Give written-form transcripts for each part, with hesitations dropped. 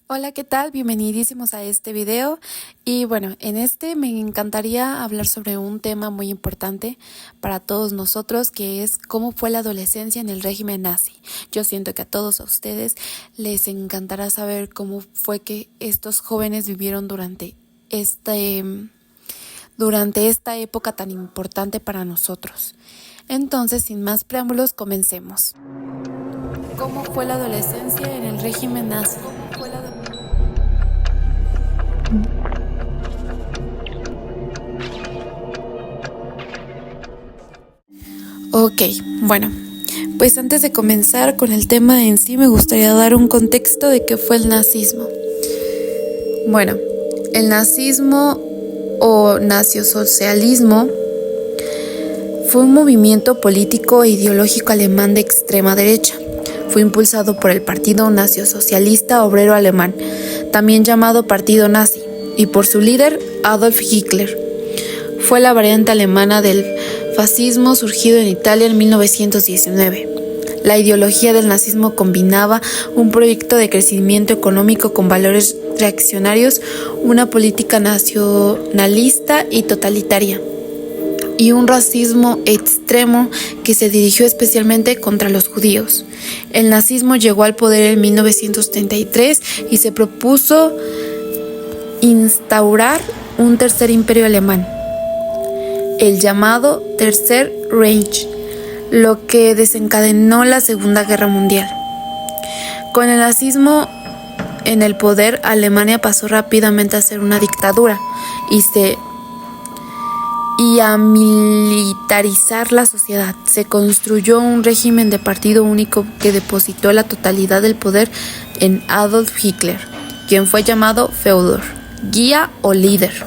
Hola, ¿qué tal? Bienvenidísimos a este video. Y bueno, en este me encantaría hablar sobre un tema muy importante para todos nosotros, que es cómo fue la adolescencia en el régimen nazi. Yo siento que a todos ustedes les encantará saber cómo fue que estos jóvenes vivieron durante esta época tan importante para nosotros. Entonces, sin más preámbulos, comencemos. ¿Cómo fue la adolescencia en el régimen nazi? Ok, bueno, pues antes de comenzar con el tema en sí, me gustaría dar un contexto de qué fue el nazismo. Bueno, el nazismo o nacionalsocialismo fue un movimiento político e ideológico alemán de extrema derecha. Fue impulsado por el Partido Nacionalsocialista Obrero Alemán, también llamado Partido Nazi, y por su líder, Adolf Hitler. Fue la variante alemana del fascismo surgido en Italia en 1919. La ideología del nazismo combinaba un proyecto de crecimiento económico con valores reaccionarios, una política nacionalista y totalitaria, y un racismo extremo que se dirigió especialmente contra los judíos. El nazismo llegó al poder en 1933 y se propuso instaurar un tercer imperio alemán, el llamado Tercer Reich, lo que desencadenó la Segunda Guerra Mundial. Con el nazismo en el poder, Alemania pasó rápidamente a ser una dictadura y a militarizar la sociedad. Se construyó un régimen de partido único que depositó la totalidad del poder en Adolf Hitler, quien fue llamado Führer, guía o líder.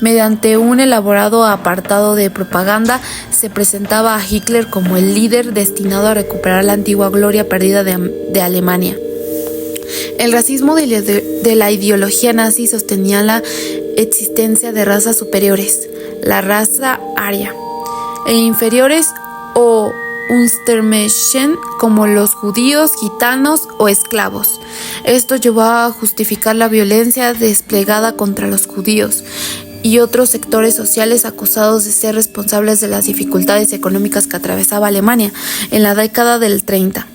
Mediante un elaborado apartado de propaganda, se presentaba a Hitler como el líder destinado a recuperar la antigua gloria perdida de Alemania. El racismo de la ideología nazi sostenía la existencia de razas superiores, la raza aria, e inferiores o Untermenschen como los judíos, gitanos o esclavos. Esto llevó a justificar la violencia desplegada contra los judíos y otros sectores sociales acusados de ser responsables de las dificultades económicas que atravesaba Alemania en la década del 30.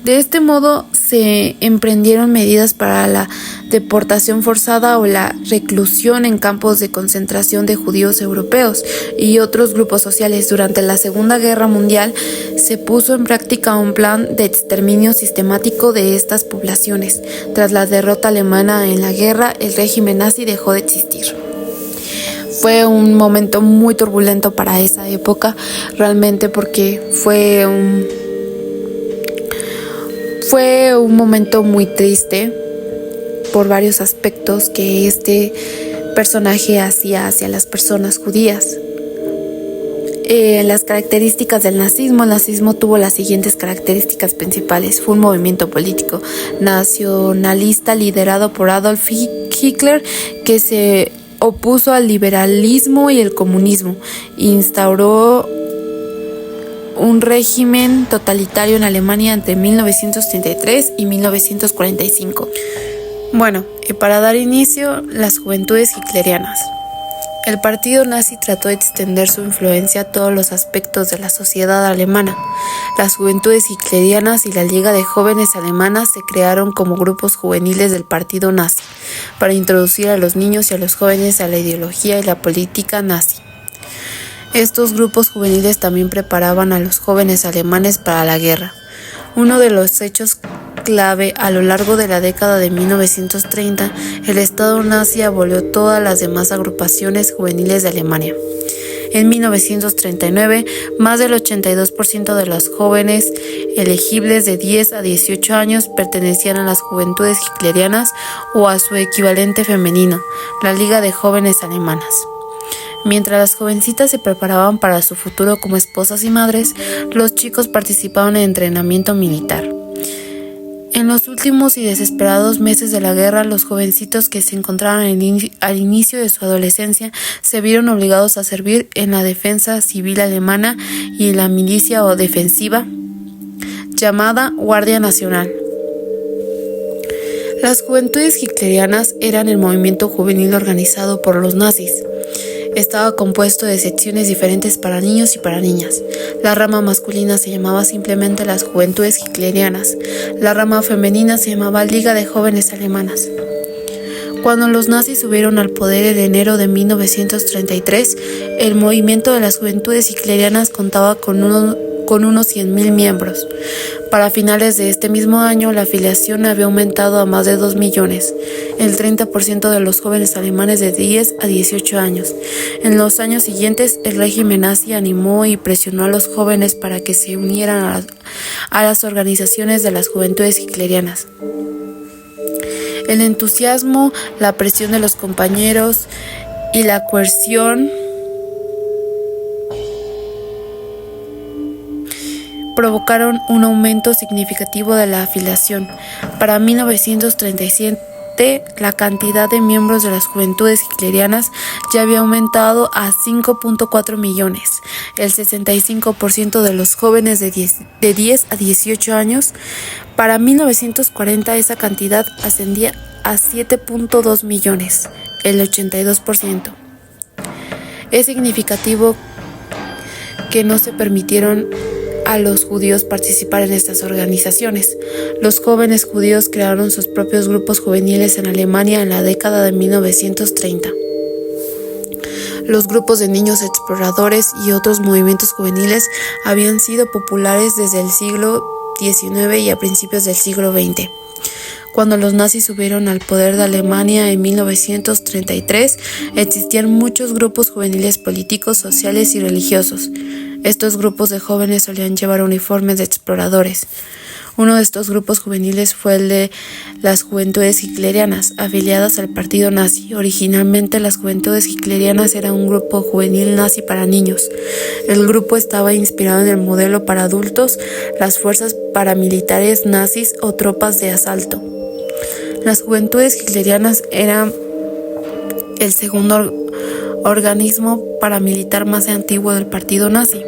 De este modo se emprendieron medidas para la deportación forzada o la reclusión en campos de concentración de judíos europeos y otros grupos sociales. Durante la Segunda Guerra Mundial se puso en práctica un plan de exterminio sistemático de estas poblaciones. Tras la derrota alemana en la guerra, el régimen nazi dejó de existir. Fue un momento muy turbulento para esa época, realmente, porque fue un momento muy triste por varios aspectos que este personaje hacía hacia las personas judías. Las características del nazismo. El nazismo tuvo las siguientes características principales. Fue un movimiento político nacionalista liderado por Adolf Hitler que se opuso al liberalismo y el comunismo. Instauró un régimen totalitario en Alemania entre 1933 y 1945. Bueno, y para dar inicio, las juventudes hitlerianas. El partido nazi trató de extender su influencia a todos los aspectos de la sociedad alemana. Las juventudes hitlerianas y la Liga de Jóvenes Alemanas se crearon como grupos juveniles del partido nazi para introducir a los niños y a los jóvenes a la ideología y la política nazi. Estos grupos juveniles también preparaban a los jóvenes alemanes para la guerra. Uno de los hechos clave a lo largo de la década de 1930, el Estado nazi abolió todas las demás agrupaciones juveniles de Alemania. En 1939, más del 82% de los jóvenes elegibles de 10 a 18 años pertenecían a las juventudes hitlerianas o a su equivalente femenino, la Liga de Jóvenes Alemanas. Mientras las jovencitas se preparaban para su futuro como esposas y madres, los chicos participaban en entrenamiento militar. En los últimos y desesperados meses de la guerra, los jovencitos que se encontraban al inicio de su adolescencia se vieron obligados a servir en la defensa civil alemana y en la milicia o defensiva llamada Guardia Nacional. Las juventudes hitlerianas eran el movimiento juvenil organizado por los nazis. Estaba compuesto de secciones diferentes para niños y para niñas. La rama masculina se llamaba simplemente las Juventudes Hitlerianas. La rama femenina se llamaba Liga de Jóvenes Alemanas. Cuando los nazis subieron al poder en enero de 1933, el movimiento de las Juventudes Hitlerianas contaba con unos 100.000 miembros. Para finales de este mismo año, la afiliación había aumentado a más de 2 millones, el 30% de los jóvenes alemanes de 10 a 18 años. En los años siguientes, el régimen nazi animó y presionó a los jóvenes para que se unieran a las organizaciones de las juventudes hitlerianas. El entusiasmo, la presión de los compañeros y la coerción provocaron un aumento significativo de la afiliación. Para 1937, la cantidad de miembros de las juventudes hitlerianas ya había aumentado a 5.4 millones. El 65% de los jóvenes de 10 a 18 años. Para 1940 esa cantidad ascendía a 7.2 millones, el 82%. Es significativo que no se permitieron a los judíos participar en estas organizaciones. Los jóvenes judíos crearon sus propios grupos juveniles en Alemania en la década de 1930. Los grupos de niños exploradores y otros movimientos juveniles habían sido populares desde el siglo XIX y a principios del siglo XX. Cuando los nazis subieron al poder de Alemania en 1933, existían muchos grupos juveniles políticos, sociales y religiosos. Estos grupos de jóvenes solían llevar uniformes de exploradores. Uno de estos grupos juveniles fue el de las Juventudes Hitlerianas, afiliadas al partido nazi. Originalmente, las Juventudes Hitlerianas eran un grupo juvenil nazi para niños. El grupo estaba inspirado en el modelo para adultos, las fuerzas paramilitares nazis o tropas de asalto. Las Juventudes Hitlerianas eran el segundo organismo paramilitar más antiguo del partido nazi.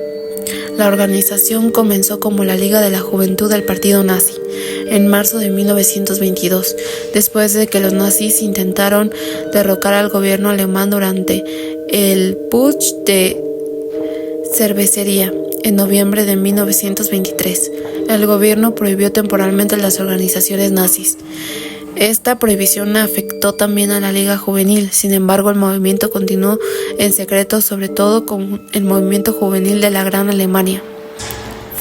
La organización comenzó como la Liga de la Juventud del Partido Nazi en marzo de 1922, después de que los nazis intentaron derrocar al gobierno alemán durante el Putsch de Cervecería en noviembre de 1923. El gobierno prohibió temporalmente las organizaciones nazis. Esta prohibición afectó también a la Liga Juvenil. Sin embargo, el movimiento continuó en secreto, sobre todo con el movimiento juvenil de la Gran Alemania,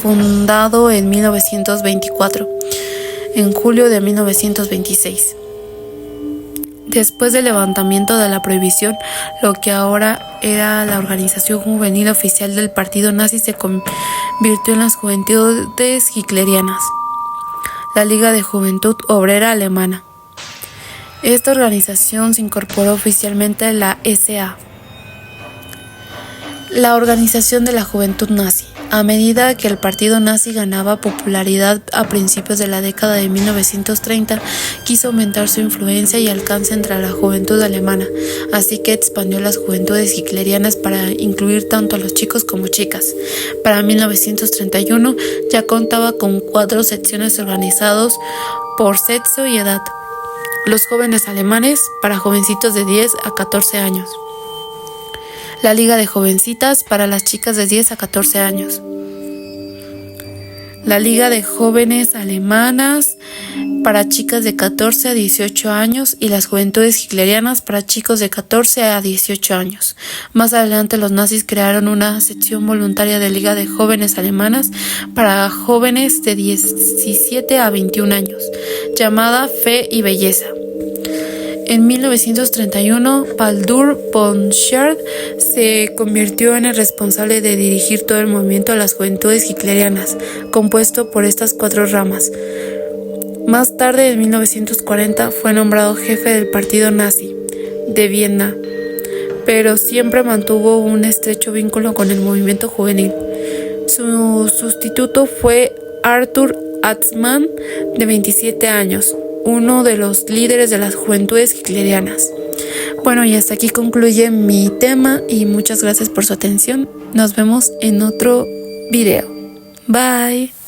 fundado en 1924, en julio de 1926. Después del levantamiento de la prohibición, lo que ahora era la organización juvenil oficial del partido nazi se convirtió en las Juventudes Hitlerianas, la Liga de Juventud Obrera Alemana. Esta organización se incorporó oficialmente a la SA, la Organización de la Juventud Nazi. A medida que el partido nazi ganaba popularidad a principios de la década de 1930, quiso aumentar su influencia y alcance entre la juventud alemana, así que expandió las juventudes hitlerianas para incluir tanto a los chicos como chicas. Para 1931 ya contaba con 4 secciones organizadas por sexo y edad. Los jóvenes alemanes para jovencitos de 10 a 14 años. La Liga de Jovencitas para las chicas de 10 a 14 años. La Liga de Jóvenes Alemanas para chicas de 14 a 18 años y las Juventudes Hitlerianas para chicos de 14 a 18 años. Más adelante los nazis crearon una sección voluntaria de Liga de Jóvenes Alemanas para jóvenes de 17 a 21 años, llamada Fe y Belleza. En 1931, Baldur von Schierdt se convirtió en el responsable de dirigir todo el movimiento de las Juventudes Hitlerianas, compuesto por estas 4 ramas. Más tarde, en 1940, fue nombrado jefe del partido nazi de Viena, pero siempre mantuvo un estrecho vínculo con el movimiento juvenil. Su sustituto fue Arthur Atzmann, de 27 años. Uno de los líderes de las Juventudes Hitlerianas. Bueno, y hasta aquí concluye mi tema y muchas gracias por su atención. Nos vemos en otro video. Bye.